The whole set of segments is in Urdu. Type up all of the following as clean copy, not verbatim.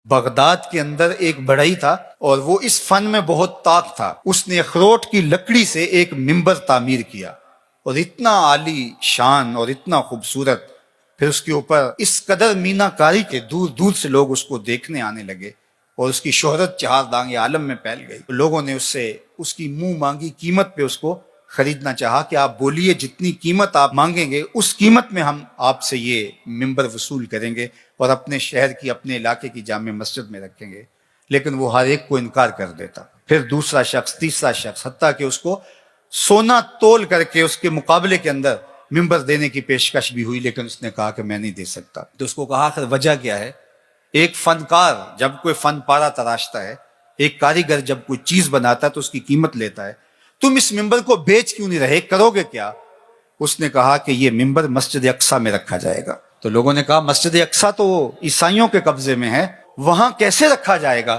بغداد کے اندر ایک بڑھئی تھا اور وہ اس فن میں بہت طاق تھا. اس نے اخروٹ کی لکڑی سے ایک ممبر تعمیر کیا اور اتنا عالی شان اور اتنا خوبصورت. پھر اس کے اوپر اس قدر مینا کاری کے دور دور سے لوگ اس کو دیکھنے آنے لگے اور اس کی شہرت چہار دانگ عالم میں پھیل گئی. لوگوں نے اس سے اس کی منہ مانگی قیمت پہ اس کو خریدنا چاہا کہ آپ بولیے جتنی قیمت آپ مانگیں گے اس قیمت میں ہم آپ سے یہ ممبر وصول کریں گے اور اپنے شہر کی اپنے علاقے کی جامع مسجد میں رکھیں گے. لیکن وہ ہر ایک کو انکار کر دیتا. پھر دوسرا شخص، تیسرا شخص، حتیٰ کہ اس کو سونا تول کر کے اس کے مقابلے کے اندر ممبر دینے کی پیشکش بھی ہوئی، لیکن اس نے کہا کہ میں نہیں دے سکتا. تو اس کو کہا آخر وجہ کیا ہے؟ ایک فنکار جب کوئی فن پارا تراشتا ہے، ایک کاریگر جب کوئی چیز بناتا ہے تو اس کی قیمت لیتا ہے. تم اس ممبر کو بیچ کیوں نہیں رہے، کرو گے کیا؟ اس نے کہا کہ یہ ممبر مسجد اقصیٰ میں رکھا جائے گا. تو لوگوں نے کہا مسجد اقصیٰ تو عیسائیوں کے قبضے میں ہے، وہاں کیسے رکھا جائے گا؟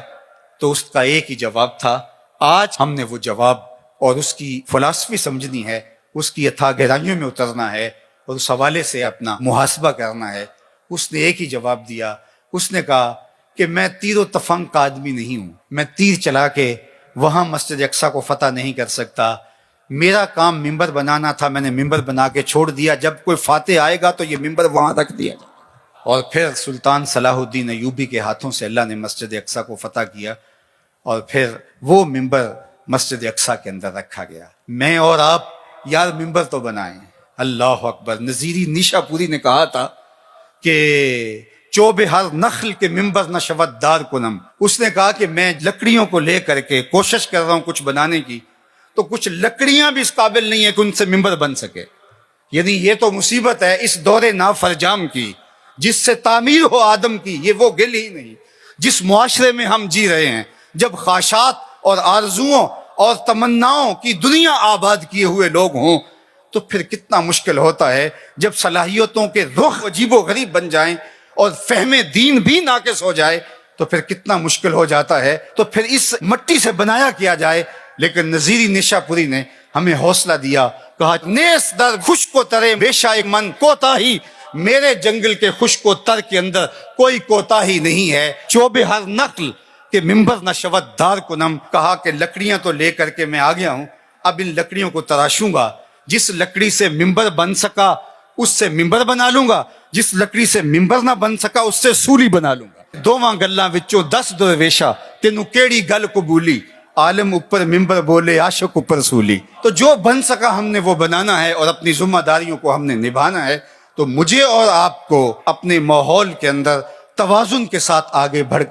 تو اس کا ایک ہی جواب تھا. آج ہم نے وہ جواب اور اس کی فلسفی سمجھنی ہے، اس کی اتھا گہرائیوں میں اترنا ہے اور اس حوالے سے اپنا محاسبہ کرنا ہے. اس نے ایک ہی جواب دیا. اس نے کہا کہ میں تیر و تفنگ کا آدمی نہیں ہوں، میں تیر چلا کے وہاں مسجد اقصیٰ کو فتح نہیں کر سکتا. میرا کام ممبر بنانا تھا، میں نے ممبر بنا کے چھوڑ دیا. جب کوئی فاتح آئے گا تو یہ ممبر وہاں رکھ دیا. اور پھر سلطان صلاح الدین ایوبی کے ہاتھوں سے اللہ نے مسجد اقصیٰ کو فتح کیا اور پھر وہ ممبر مسجد اقصیٰ کے اندر رکھا گیا. میں اور آپ یار ممبر تو بنائیں. اللہ اکبر. نظیری نیشا پوری نے کہا تھا کہ چوب ہر نخل کے ممبر نہ شود دار کنم. اس نے کہا کہ میں لکڑیوں کو لے کر کے کوشش کر رہا ہوں کچھ بنانے کی، تو کچھ لکڑیاں بھی اس قابل نہیں ہے کہ ان سے ممبر بن سکے. یعنی یہ تو مصیبت ہے اس دور نافرجام کی، جس سے تعمیر ہو آدم کی یہ وہ گل ہی نہیں. جس معاشرے میں ہم جی رہے ہیں، جب خواہشات اور آرزوؤں اور تمناؤں کی دنیا آباد کیے ہوئے لوگ ہوں، تو پھر کتنا مشکل ہوتا ہے جب صلاحیتوں کے رخ عجیب و غریب بن جائیں اور فہم دین بھی ناقص ہو جائے تو پھر کتنا مشکل ہو جاتا ہے. تو پھر اس مٹی سے بنایا کیا جائے. لیکن نظیری نشا پوری نے ہمیں حوصلہ دیا، کہا نیس در خشک و ترے بیشا من کوتاہی. میرے جنگل کے خشک و تر کے اندر کوئی کوتاہی نہیں ہے. چوب ہر نقل کہ ممبر نہ شود دار کنم. کہا کہ لکڑیاں تو لے کر کے میں آ گیا ہوں، اب ان لکڑیوں کو تراشوں گا. جس لکڑی سے ممبر بن سکا اس سے ممبر بنا لوں گا، جس لکڑی سے ممبر نہ بن سکا اس سے سولی بنا لوں گا. دوواں گلاں وچوں 10 درویشا تینوں کیڑی گل قبولی. عالم اوپر ممبر بولے عاشق اوپر سولی. تو جو بن سکا ہم نے وہ بنانا ہے اور اپنی ذمہ داریوں کو ہم نے نبھانا ہے. تو مجھے اور آپ کو اپنے ماحول کے اندر توازن کے ساتھ آگے بڑھ